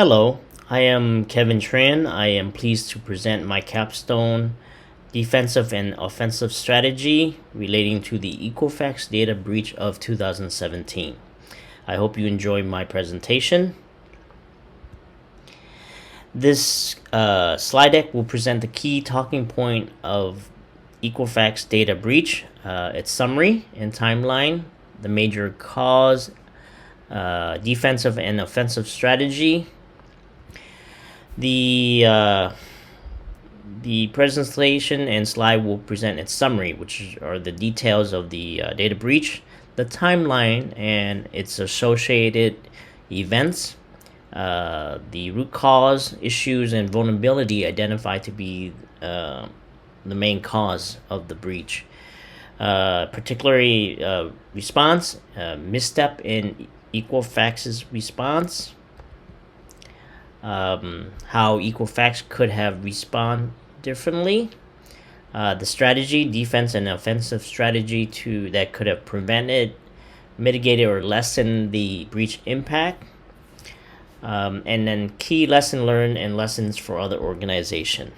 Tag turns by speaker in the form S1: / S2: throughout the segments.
S1: Hello, I am Kevin Tran. I am pleased to present my capstone defensive and offensive strategy relating to the Equifax data breach of 2017. I hope you enjoy my presentation. This slide deck will present the key talking point of Equifax data breach, its summary and timeline, the major cause, defensive and offensive strategy. The presentation and slide will present its summary, which are the details of the data breach, the timeline and its associated events, the root cause, issues, and vulnerability identified to be the main cause of the breach. Particularly response, misstep in Equifax's response, how Equifax could have responded differently, the strategy, defense and offensive strategy that could have prevented, mitigated, or lessened the breach impact, and then key lesson learned and lessons for other organizations.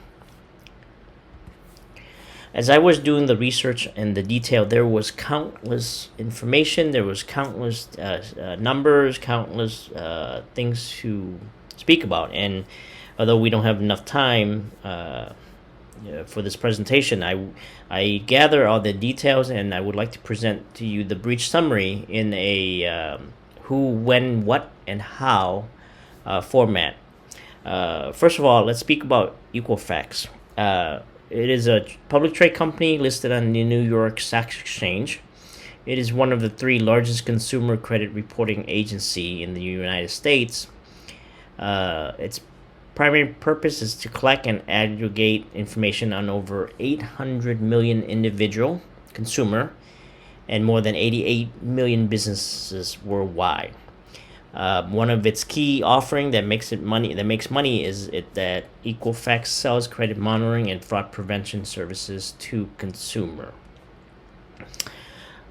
S1: As I was doing the research and the detail, there was countless information, there was countless numbers, countless things to speak about. And although we don't have enough time for this presentation, I gather all the details, and I would like to present to you the breach summary in a who, when, what, and how format. First of all, let's speak about Equifax. It is a public trade company listed on the New York Stock Exchange. It is one of the three largest consumer credit reporting agency in the United States. Its primary purpose is to collect and aggregate information on over 800 million individual consumer and more than 88 million businesses worldwide. One of its key offering that makes money is that Equifax sells credit monitoring and fraud prevention services to consumer.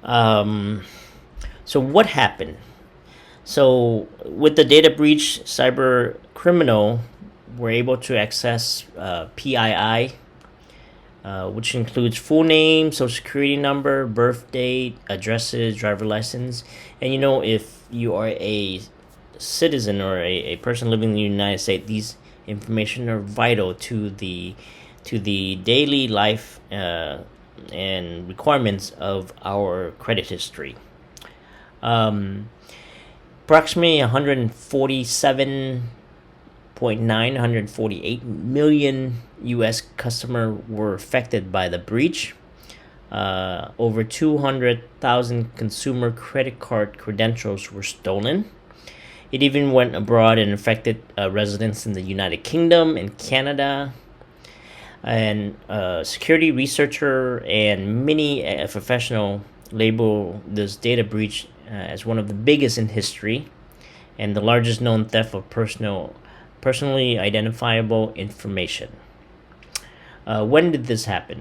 S1: So what happened? So with the data breach, cyber criminal were able to access PII, which includes full name, social security number, birth date, addresses, driver license. And if you are a citizen or a person living in the United States, these information are vital to the daily life and requirements of our credit history. Approximately 148 million U.S. customers were affected by the breach. Over 200,000 consumer credit card credentials were stolen. It even went abroad and affected residents in the United Kingdom and Canada. And security researcher and many professional label this data breach as one of the biggest in history and the largest known theft of personally identifiable information. When did this happen?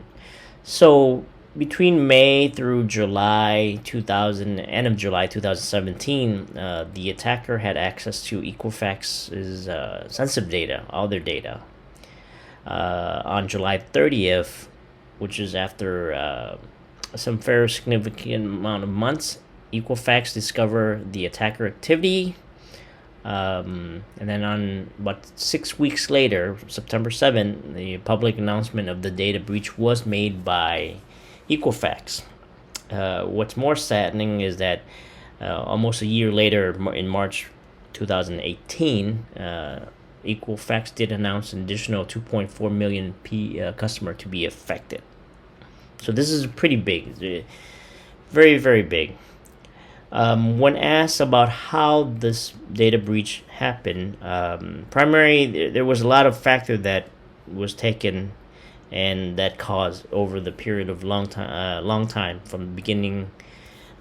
S1: So between May through July end of July 2017, the attacker had access to Equifax's sensitive data, all their data. On July 30th, which is after some fairly significant amount of months, Equifax discovered the attacker activity. And then on about 6 weeks later, September 7th, the public announcement of the data breach was made by Equifax. What's more saddening is that almost a year later, in March 2018, Equifax did announce an additional 2.4 million customer to be affected. So this is pretty big, very, very big. When asked about how this data breach happened, primarily there was a lot of factor that was taken and that caused over the period of long time from the beginning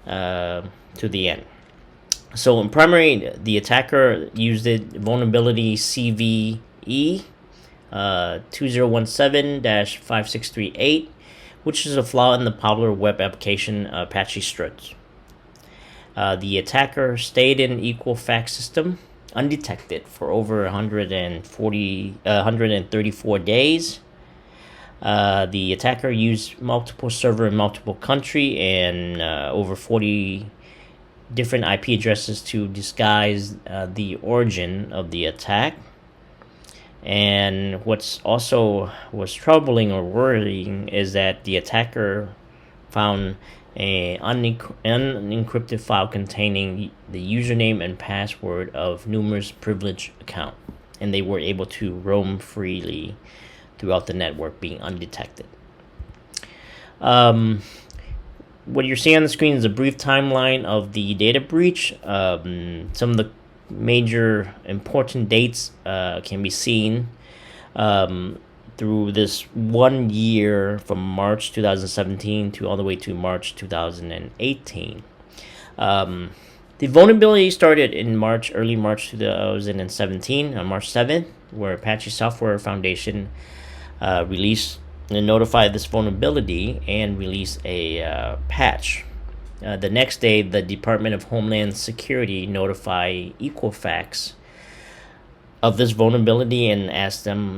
S1: to the end. So in primary, the attacker used the vulnerability CVE 2017-5638, which is a flaw in the popular web application Apache Struts. The attacker stayed in Equifax system undetected for over 134 days. The attacker used multiple server in multiple country and over 40 different IP addresses to disguise the origin of the attack. And what's also was troubling or worrying is that the attacker found an unencrypted file containing the username and password of numerous privileged accounts, and they were able to roam freely throughout the network, being undetected. What you're seeing on the screen is a brief timeline of the data breach. Some of the major important dates can be seen through this 1 year from March 2017 to all the way to March 2018. The vulnerability started in early March 2017, on March 7th, where Apache Software Foundation released and notified this vulnerability and released a patch. The next day, the Department of Homeland Security notified Equifax of this vulnerability and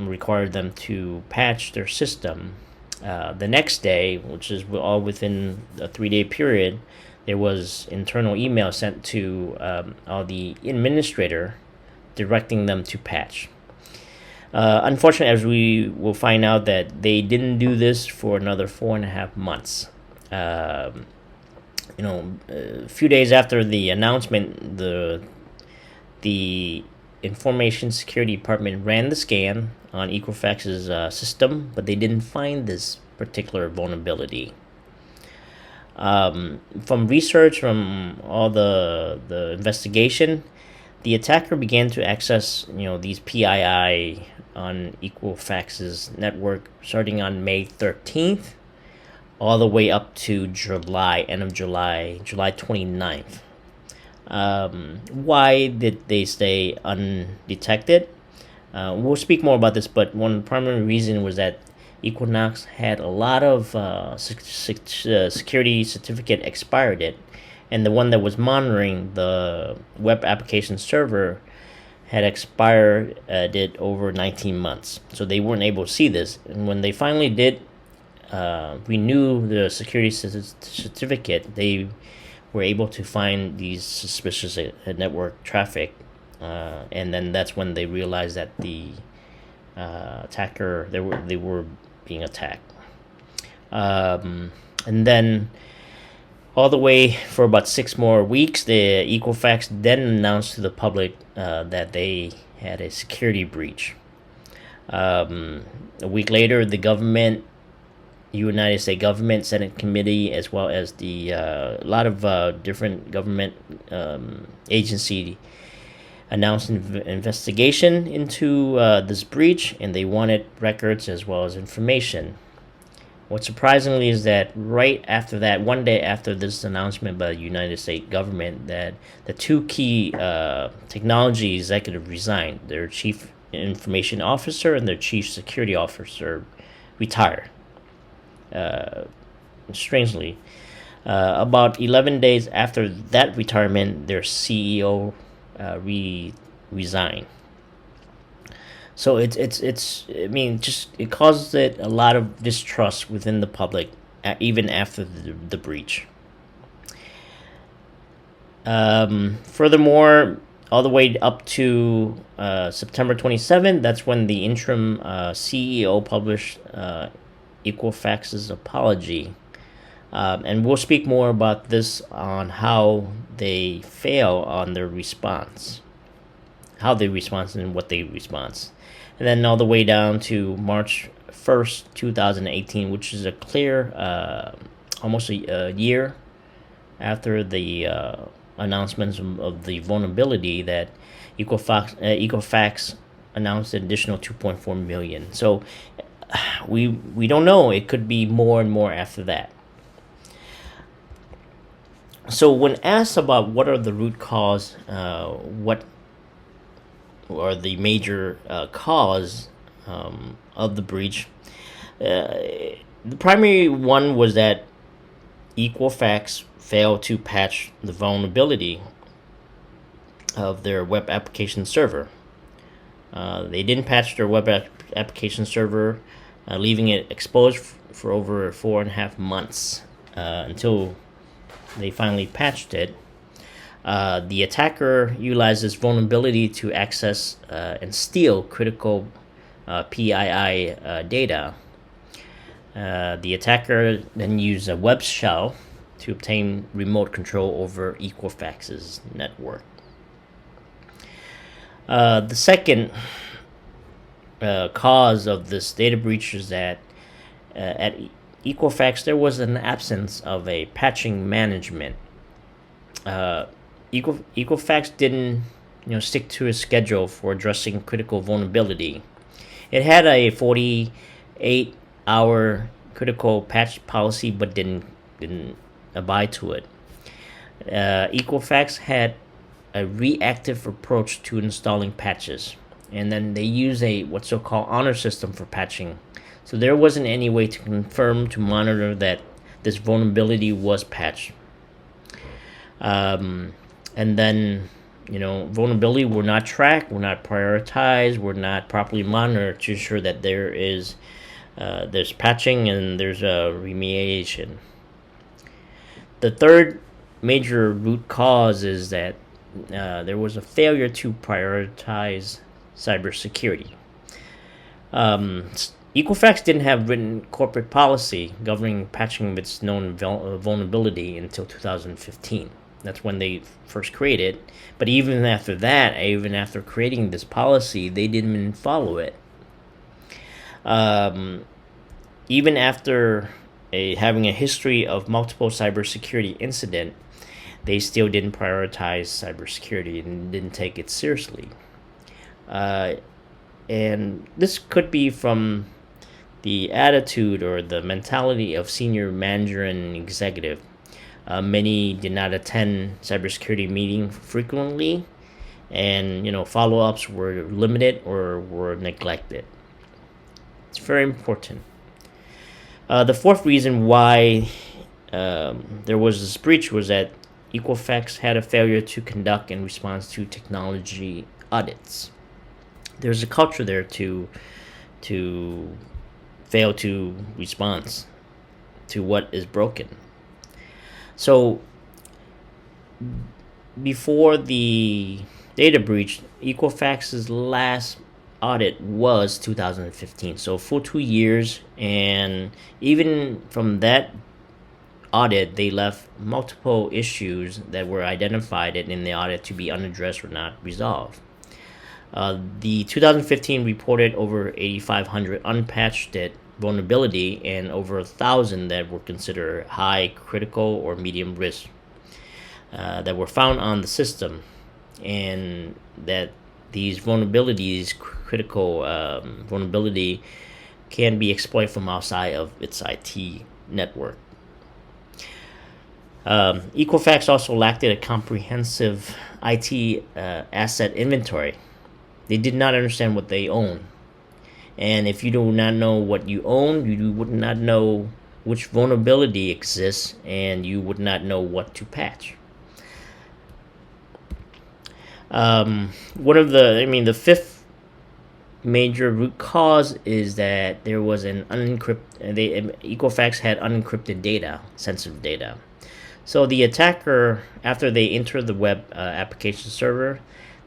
S1: required them to patch their system. The next day, which is all within a 3-day period, there was internal email sent to all the administrator directing them to patch. Unfortunately, as we will find out, that they didn't do this for another 4.5 months. A few days after the announcement, the Information Security Department ran the scan on Equifax's system, but they didn't find this particular vulnerability. From research, from all the investigation, the attacker began to access these PII on Equifax's network starting on May 13th, all the way up to end of July 29th. Why did they stay undetected? We'll speak more about this, but one primary reason was that Equinox had a lot of security certificate expired it, and the one that was monitoring the web application server had expired it over 19 months. So they weren't able to see this. And when they finally did renew the security certificate, they were able to find these suspicious network traffic. And then that's when they realized that the attacker, they were being attacked. And then all the way for about 6 more weeks, the Equifax then announced to the public that they had a security breach. A week later, the United States government, Senate committee, as well as a lot of different government agency announced an investigation into this breach, and they wanted records as well as information. What surprisingly is that right after that, 1 day after this announcement by the United States government, that the 2 key technology executives resigned. Their chief information officer and their chief security officer retired. Strangely, about 11 days after that retirement, their CEO resigned. So it causes a lot of distrust within the public, even after the breach. Furthermore, all the way up to September 27th, that's when the interim CEO published Equifax's apology. And we'll speak more about this on how they fail on their response, how they respond and what they respond. And then all the way down to March 1st, 2018, which is a clear, almost a year after the announcements of the vulnerability, that Equifax announced an additional 2.4 million. So we don't know. It could be more and more after that. So when asked about what are the root cause, what are the major cause of the breach, the primary one was that Equifax failed to patch the vulnerability. of their web application server. They didn't patch their application server, leaving it exposed for over 4.5 months until they finally patched it. The attacker utilized this vulnerability to access and steal critical PII data. The attacker then used a web shell to obtain remote control over Equifax's network. The second cause of this data breach is that at Equifax there was an absence of a patching management. Equifax didn't stick to a schedule for addressing critical vulnerability. It had a 48-hour critical patch policy, but didn't abide to it. Equifax had a reactive approach to installing patches, and then they use a what's so-called honor system for patching. So there wasn't any way to confirm, to monitor that this vulnerability was patched. And then vulnerability were not tracked, were not prioritized, were not properly monitored to ensure that there's patching and there's a remediation. The third major root cause is that there was a failure to prioritize cybersecurity. Equifax didn't have written corporate policy governing patching of its known vulnerability until 2015. That's when they first created. But even after that, even after creating this policy, they didn't even follow it. Even after having a history of multiple cybersecurity incidents, they still didn't prioritize cybersecurity and didn't take it seriously. And this could be from the attitude or the mentality of senior manager and executive. Many did not attend cybersecurity meetings frequently, and follow-ups were limited or were neglected. It's very important. The fourth reason why there was this breach was that Equifax had a failure to conduct and respond to technology audits. There's a culture there to fail to respond to what is broken. So before the data breach, Equifax's last audit was 2015, so full 2 years, and even from that audit they left multiple issues that were identified in the audit to be unaddressed or not resolved. The 2015 reported over 8,500 unpatched vulnerability and over 1,000 that were considered high, critical, or medium risk that were found on the system, and that these vulnerabilities, critical vulnerability, can be exploited from outside of its IT network. Equifax also lacked a comprehensive IT asset inventory. They did not understand what they own. And if you do not know what you own, you would not know which vulnerability exists, and you would not know what to patch. The fifth major root cause is that there was Equifax had unencrypted data, sensitive data. So the attacker, after they entered the web application server,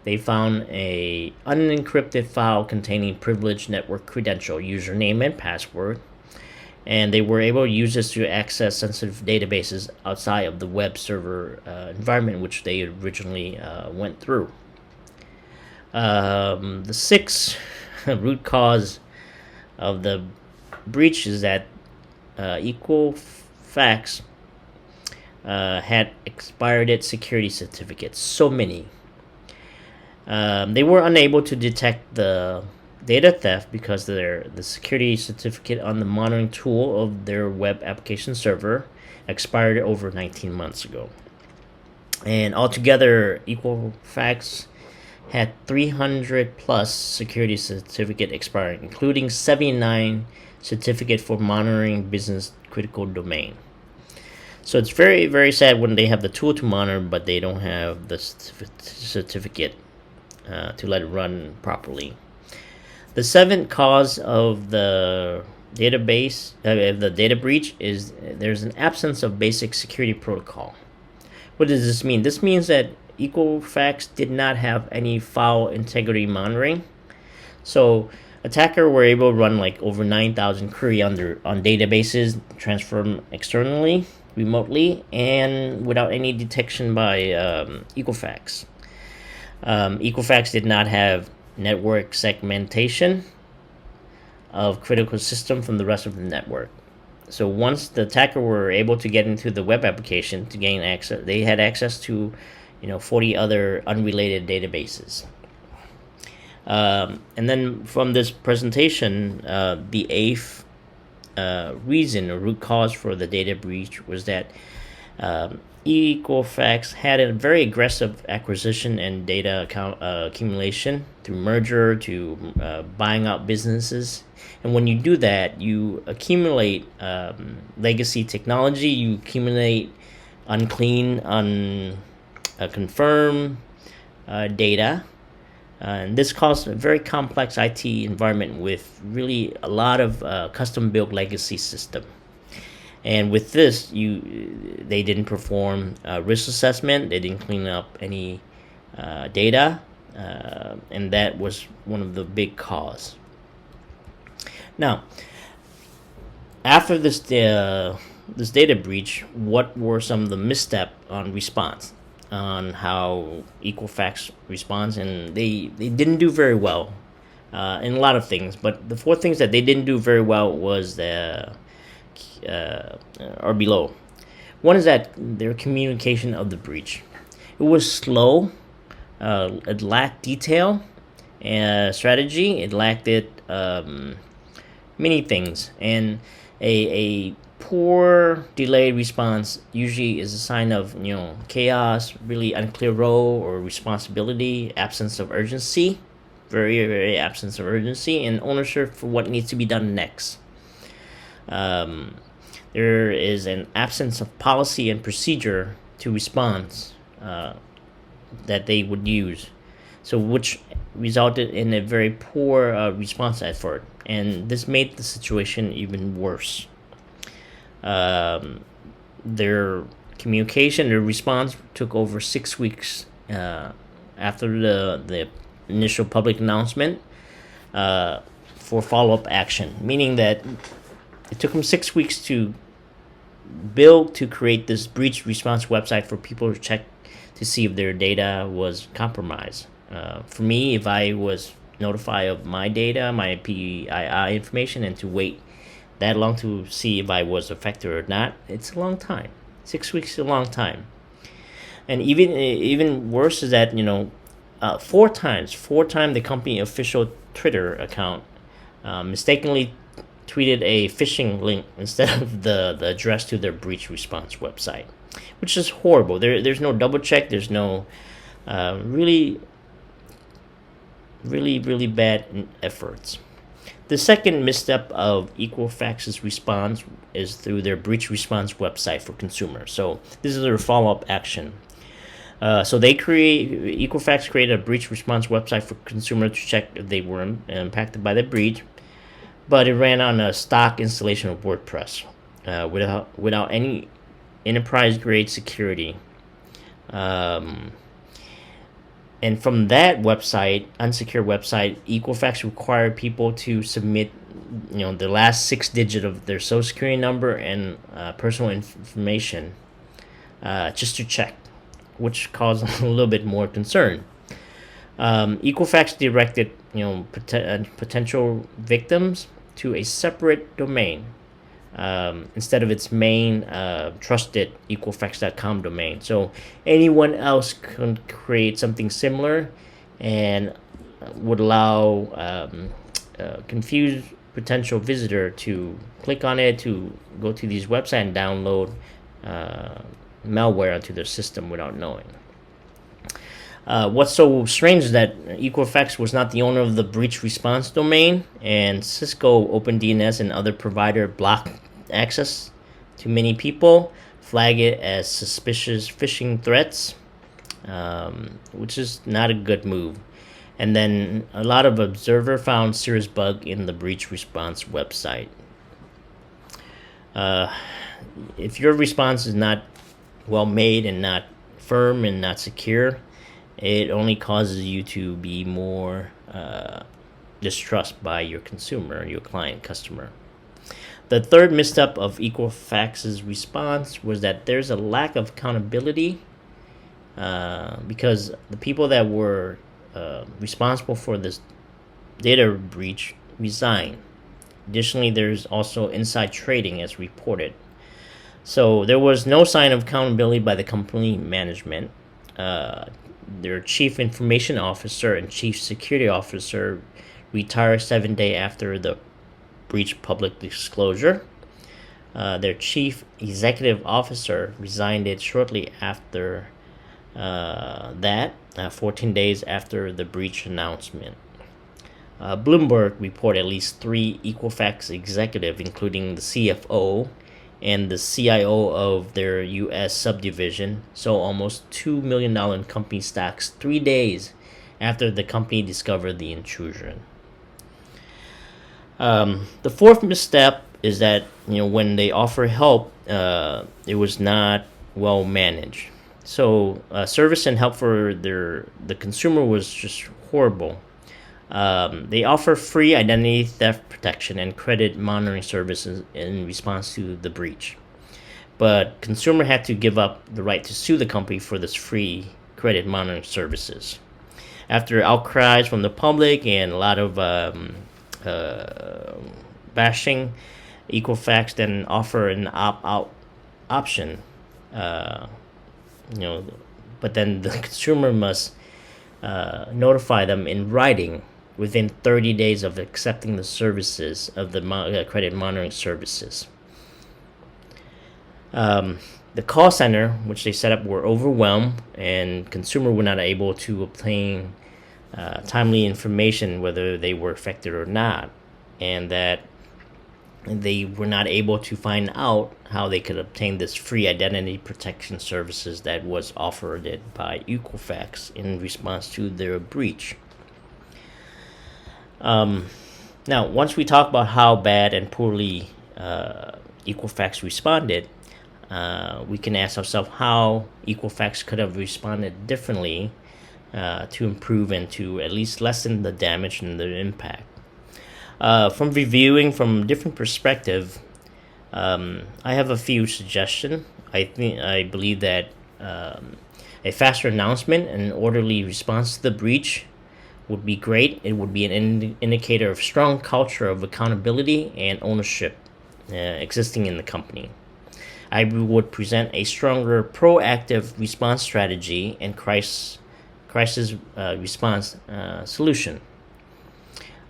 S1: they found a unencrypted file containing privileged network credential, username, and password, and they were able to use this to access sensitive databases outside of the web server environment which they originally went through. The sixth root cause of the breach is that Equifax had expired its security certificates, so many. They were unable to detect the data theft because the security certificate on the monitoring tool of their web application server expired over 19 months ago. And altogether, Equifax had 300 plus security certificate expiring, including 79 certificate for monitoring business critical domain. So it's very, very sad when they have the tool to monitor, but they don't have the certificate to let it run properly. The seventh cause of the database the data breach is there's an absence of basic security protocol. What does this mean? This means that Equifax did not have any file integrity monitoring. So attacker were able to run like over 9,000 query on databases, transfer them externally, remotely, and without any detection by Equifax. Equifax did not have network segmentation of critical system from the rest of the network. So once the attacker were able to get into the web application to gain access, they had access to 40 other unrelated databases. And then from this presentation, the eighth reason or root cause for the data breach was that Equifax had a very aggressive acquisition and data accumulation through merger to buying out businesses. And when you do that, you accumulate legacy technology, you accumulate unclean, unconfirmed data. And this caused a very complex IT environment with really a lot of custom-built legacy system. And with this, they didn't perform risk assessment. They didn't clean up any data, and that was one of the big cause. Now, after this data breach, what were some of the missteps on response, on how Equifax responds? And they didn't do very well in a lot of things. But the four things that they didn't do very well was are below. One is that their communication of the breach. It was slow. It lacked detail and strategy. It lacked many things, and a poor delayed response usually is a sign of chaos, really unclear role or responsibility, absence of urgency, very, very absence of urgency, and ownership for what needs to be done next. There is an absence of policy and procedure to response that they would use, so which resulted in a very poor response effort, and this made the situation even worse. Their communication, their response took over 6 weeks after the initial public announcement for follow-up action, meaning that it took them 6 weeks to create this breach response website for people to check to see if their data was compromised. For me, if I was notified of my data, my PII information, and to wait that long to see if I was affected or not, it's a long time. 6 weeks is a long time. And even worse is that four times the company official Twitter account mistakenly tweeted a phishing link instead of the address to their breach response website, which is horrible. There's no double check. There's no really bad efforts. The second misstep of Equifax's response is through their breach response website for consumers. So this is their follow-up action. So Equifax created a breach response website for consumers to check if they were impacted by the breach, but it ran on a stock installation of WordPress without any enterprise-grade security. And from that website, unsecure website, Equifax required people to submit, the last 6 digits of their social security number and personal information, just to check, which caused a little bit more concern. Equifax directed, potential victims to a separate domain instead of its main trusted Equifax.com domain. So anyone else can create something similar and would allow confused potential visitor to click on it, to go to these websites and download malware onto their system without knowing. What's so strange is that Equifax was not the owner of the breach response domain, and Cisco, OpenDNS, and other provider blocked access to many people flag it as suspicious phishing threats, which is not a good move. And then a lot of observer found serious bug in the breach response website. If your response is not well made and not firm and not secure, it only causes you to be more distrust by your consumer, your client, customer. The third misstep of Equifax's response was that there's a lack of accountability because the people that were responsible for this data breach resigned. Additionally, there's also inside trading as reported. So there was no sign of accountability by the company management. Their chief information officer and chief security officer retired 7 days after the breach public disclosure. Their chief executive officer resigned shortly after that, 14 days after the breach announcement. Bloomberg reported at least 3 Equifax executives, including the CFO and the CIO of their U.S. subdivision, sold almost $2 million in company stocks 3 days after the company discovered the intrusion. The fourth misstep is that when they offer help, it was not well managed. So service and help for the consumer was just horrible. They offer free identity theft protection and credit monitoring services in response to the breach. But consumer had to give up the right to sue the company for this free credit monitoring services. After outcries from the public and a lot of bashing, Equifax then offer an opt-out option. But then the consumer must notify them in writing within 30 days of accepting the services of the credit monitoring services. The call center, which they set up, were overwhelmed, and consumer were not able to obtain timely information whether they were affected or not, and that they were not able to find out how they could obtain this free identity protection services that was offered by Equifax in response to their breach. Now, once we talk about how bad and poorly Equifax responded, we can ask ourselves how Equifax could have responded differently to improve and to at least lessen the damage and the impact. From reviewing from different perspectives, I have a few suggestions. I believe that a faster announcement and an orderly response to the breach would be great. It would be an indicator of strong culture of accountability and ownership existing in the company. I would present a stronger proactive response strategy and crisis response solution.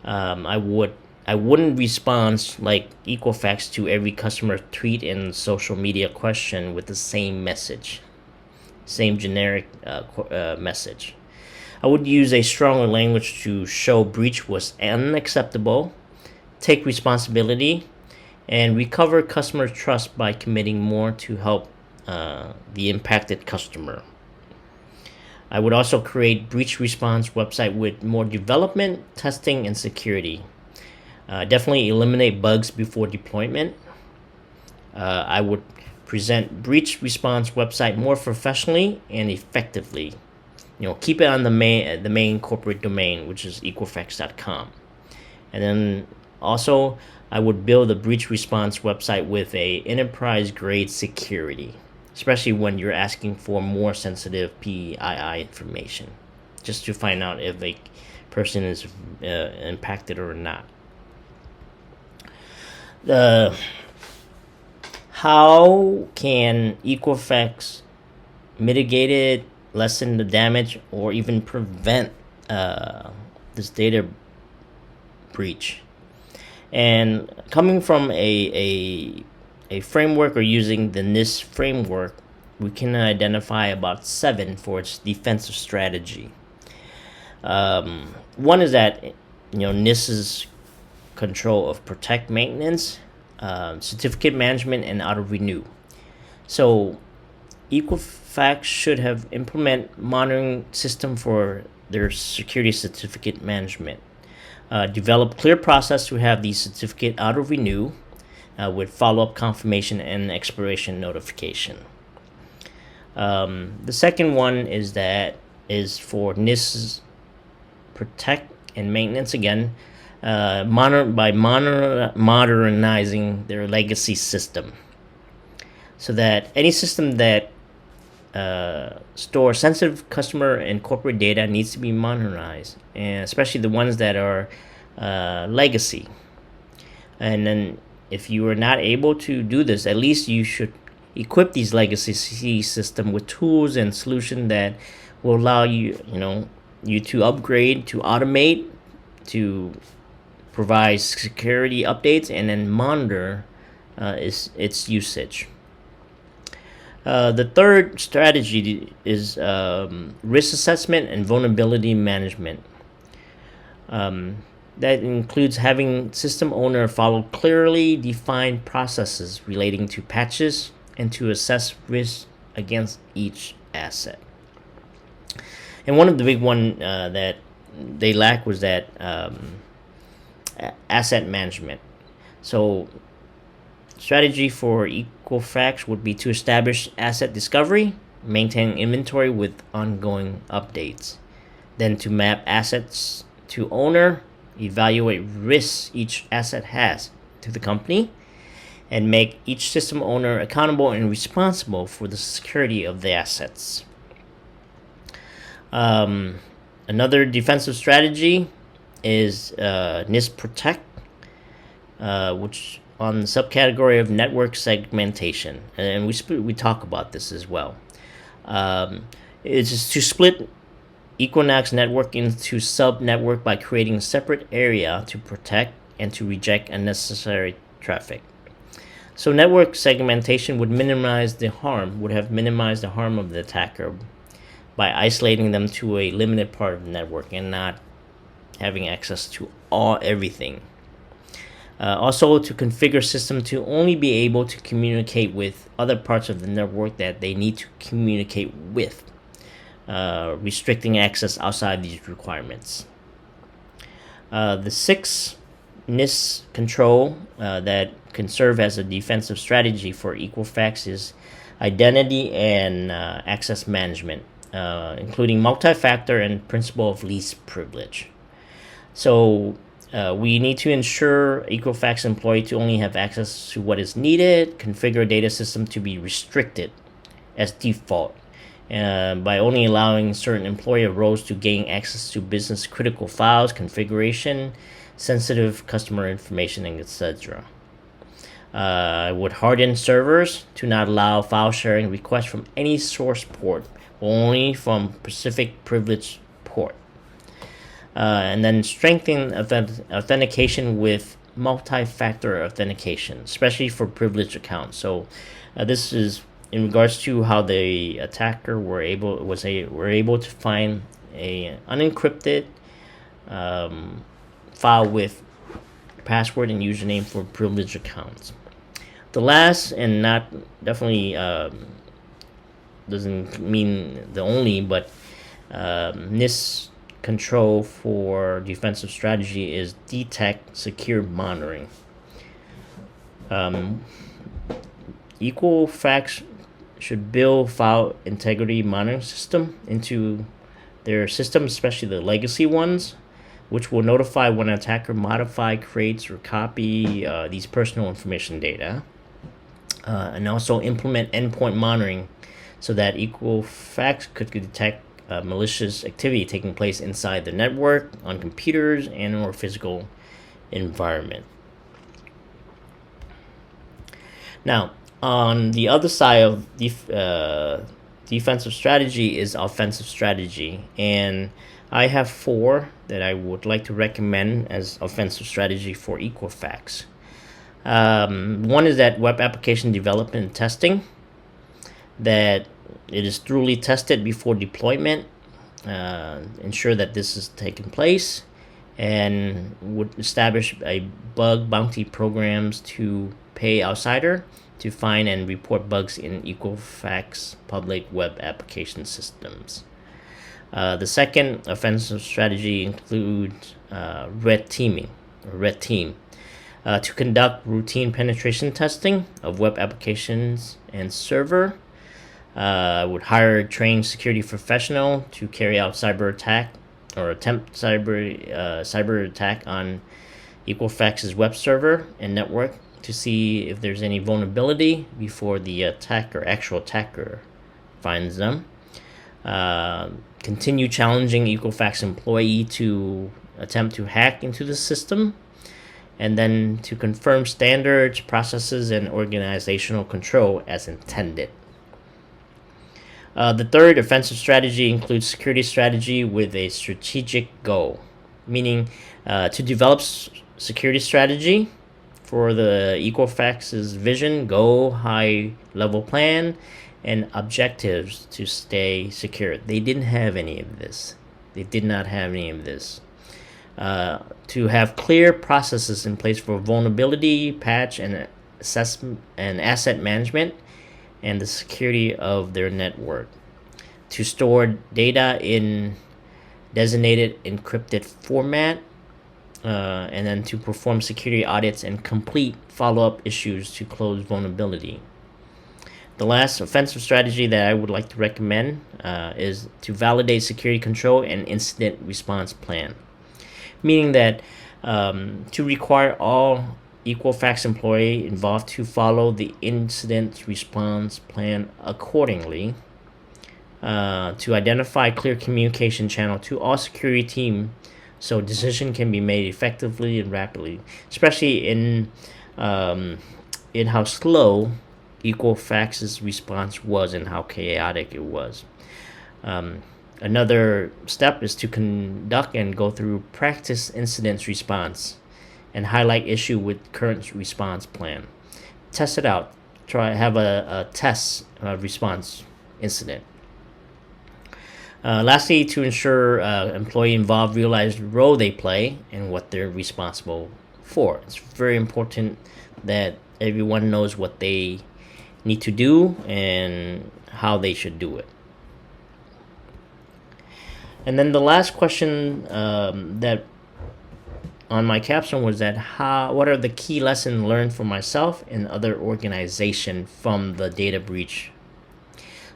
S1: I wouldn't respond like Equifax to every customer tweet and social media question with the same message, same generic message. I would use a stronger language to show breach was unacceptable, take responsibility, and recover customer trust by committing more to help the impacted customer. I would also create breach response website with more development, testing, and security. Definitely eliminate bugs before deployment. I would present breach response website more professionally and effectively. Keep it on the main corporate domain, which is Equifax.com. And then also, I would build a breach response website with a enterprise grade security, especially when you're asking for more sensitive PII information, just to find out if a person is impacted or not. How can Equifax mitigate it, lessen the damage, or even prevent this data breach? And coming from a framework or using the NIST framework, we can identify about 7 for its defensive strategy. One is that NIST's control of protect maintenance, certificate management, and auto renew. So Equifax should have implement monitoring system for their security certificate management. Develop clear process to have the certificate auto renew with follow-up confirmation and expiration notification. The second one is for NIST protect and maintenance again, modernizing their legacy system, so that any system that store sensitive customer and corporate data needs to be modernized, and especially the ones that are legacy. And then if you are not able to do this, at least you should equip these legacy system with tools and solution that will allow you to upgrade, to automate, to provide security updates, and then monitor its usage. The third strategy is risk assessment and vulnerability management. That includes having system owner follow clearly defined processes relating to patches and to assess risk against each asset. And one of the big one that they lack was that asset management. So strategy for Equifax would be to establish asset discovery, maintain inventory with ongoing updates, then to map assets to owner, evaluate risks each asset has to the company, and make each system owner accountable and responsible for the security of the assets. Another defensive strategy is NIST Protect, which on the subcategory of network segmentation, and we talk about this as well. It's to split Equinox network into sub-network by creating a separate area to protect and to reject unnecessary traffic. So network segmentation would have minimized the harm of the attacker by isolating them to a limited part of the network and not having access to everything. Also, to configure system to only be able to communicate with other parts of the network that they need to communicate with, restricting access outside these requirements. The sixth NIST control that can serve as a defensive strategy for Equifax is identity and access management, including multi-factor and principle of least privilege. So we need to ensure Equifax employee to only have access to what is needed, configure data system to be restricted as default, by only allowing certain employer roles to gain access to business critical files, configuration, sensitive customer information, and etc. Would harden servers to not allow file sharing requests from any source port, only from specific privilege port. And then strengthen authentication with multi-factor authentication, especially for privileged accounts. So this is in regards to how the attacker were able to find a unencrypted file with password and username for privileged accounts. The last, and not definitely doesn't mean the only, but NIST control for defensive strategy is detect secure monitoring. Equifax should build file integrity monitoring system into their system, especially the legacy ones, which will notify when an attacker modify, creates, or copy these personal information data, and also implement endpoint monitoring so that Equifax could detect malicious activity taking place inside the network, on computers, and or physical environment. Now, on the other side of defensive strategy is offensive strategy, and I have 4 that I would like to recommend as offensive strategy for Equifax. One is that web application development and testing, that it is thoroughly tested before deployment, ensure that this is taking place, and would establish a bug bounty programs to pay outsider to find and report bugs in Equifax public web application systems. The second offensive strategy includes red team, to conduct routine penetration testing of web applications and server. Would hire a trained security professional to carry out cyber attack or attempt cyber attack on Equifax's web server and network to see if there's any vulnerability before the actual attacker finds them. Continue challenging Equifax employee to attempt to hack into the system, and then to confirm standards, processes, and organizational control as intended. The third offensive strategy includes security strategy with a strategic goal, meaning to develop security strategy for the Equifax's vision, goal, high-level plan, and objectives to stay secure. They didn't have any of this. They did not have any of this. To have clear processes in place for vulnerability, patch, and assessment and asset management, and the security of their network. To store data in designated encrypted format, and then to perform security audits and complete follow-up issues to close vulnerability. The last offensive strategy that I would like to recommend is to validate security control and incident response plan, meaning that to require all Equifax employee involved to follow the incident response plan accordingly, to identify clear communication channel to all security team so decision can be made effectively and rapidly, especially in how slow Equifax's response was and how chaotic it was. Another step is to conduct and go through practice incident response and highlight issue with current response plan. Test it out. Have a test response incident. Lastly, to ensure employee involved realize the role they play and what they're responsible for. It's very important that everyone knows what they need to do and how they should do it. And then the last question that on my capstone was that what are the key lessons learned for myself and other organization from the data breach?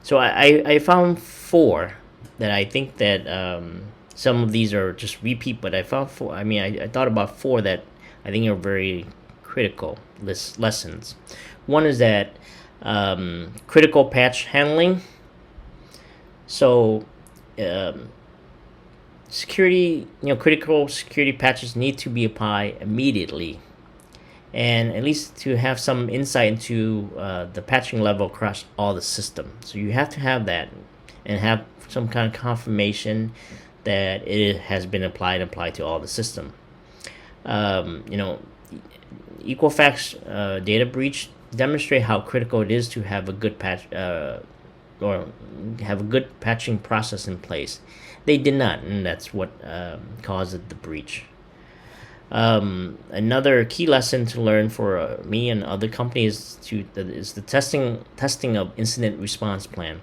S1: So I found 4 that I think that some of these are just repeat, but I found 4. I thought about 4 that I think are very critical lessons. One is that critical patch handling. So critical security patches need to be applied immediately, and at least to have some insight into the patching level across all the systems. So you have to have that and have some kind of confirmation that it has been applied to all the system. Equifax data breach demonstrate how critical it is to have a good patch or have a good patching process in place. They did not, and that's what caused the breach. Another key lesson to learn for me and other companies is the testing of incident response plan.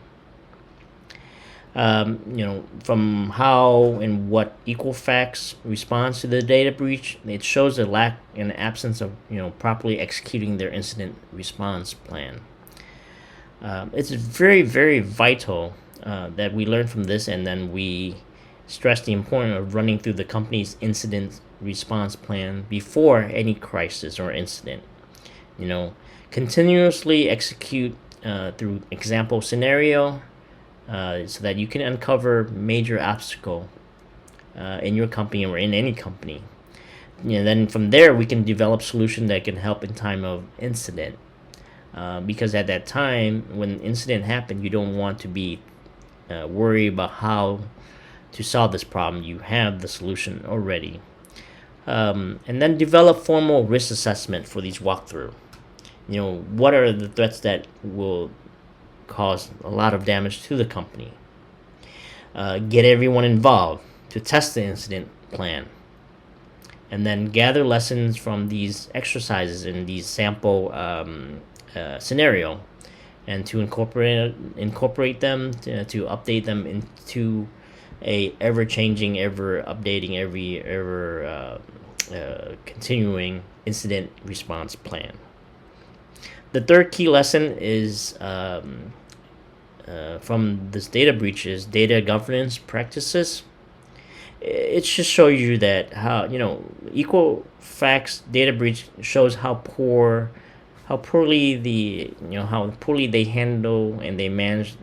S1: From how and what Equifax responds to the data breach, it shows a lack and absence of properly executing their incident response plan. It's very, very vital that we learn from this, and then we stress the importance of running through the company's incident response plan before any crisis or incident. Continuously execute through example scenario so that you can uncover major obstacle in your company or in any company. Then from there we can develop solution that can help in time of incident. Because at that time, when incident happened, you don't want to be worried about how to solve this problem. You have the solution already. And then develop formal risk assessment for these walkthrough. What are the threats that will cause a lot of damage to the company? Get everyone involved to test the incident plan. And then gather lessons from these exercises and these sample scenario, and to incorporate them to update them into a ever changing, ever updating, ever continuing incident response plan. The third key lesson is from this data breach is data governance practices. It just shows you that how Equifax data breach shows how poorly they handle and they manage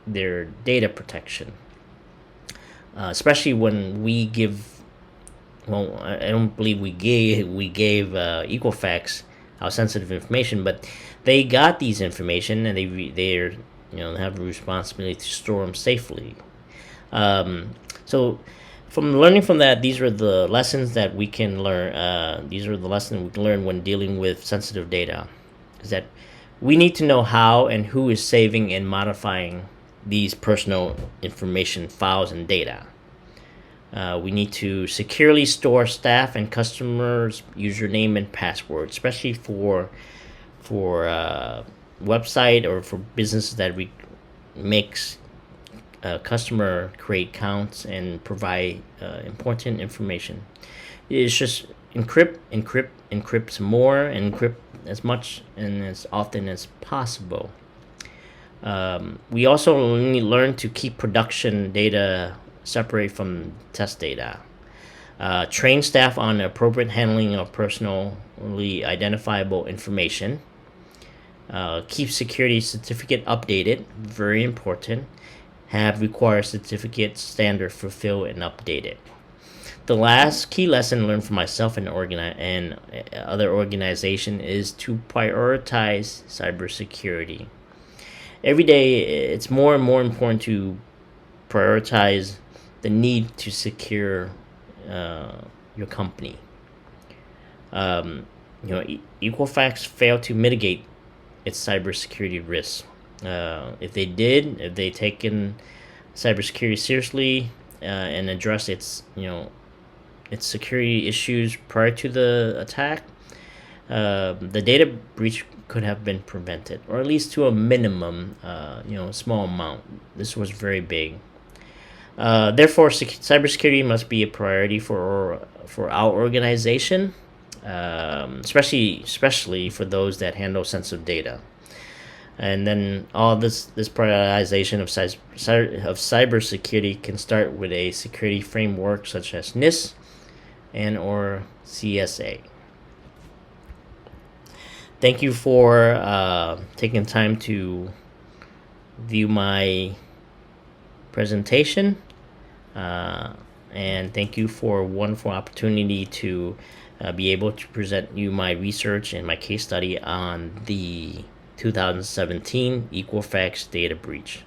S1: their data protection, especially when we give. Well, I don't believe we gave Equifax our sensitive information, but they got these information and they have a responsibility to store them safely. So, from learning from that, these are the lessons that we can learn. These are the lessons we can learn when dealing with sensitive data. Is that we need to know how and who is saving and modifying these personal information files and data. We need to securely store staff and customers' username and password, especially for website or for businesses that makes customer create accounts and provide important information. It's just encrypt some more, and encrypt as much and as often as possible. We also need to learn to keep production data separate from test data. Train staff on appropriate handling of personally identifiable information. Keep security certificate updated, very important. Have required certificate standard fulfilled and updated. The last key lesson learned for myself and other organization is to prioritize cybersecurity. Every day, it's more and more important to prioritize the need to secure your company. Equifax failed to mitigate its cybersecurity risks. If they taken cybersecurity seriously and addressed its security issues prior to the attack, the data breach could have been prevented, or at least to a minimum, small amount. This was very big. Therefore, cybersecurity must be a priority for our organization, especially for those that handle sensitive data. And then all this prioritization of cybersecurity can start with a security framework such as NIST and or CSA. Thank you for taking time to view my presentation, and thank you for a wonderful opportunity to be able to present you my research and my case study on the 2017 Equifax data breach.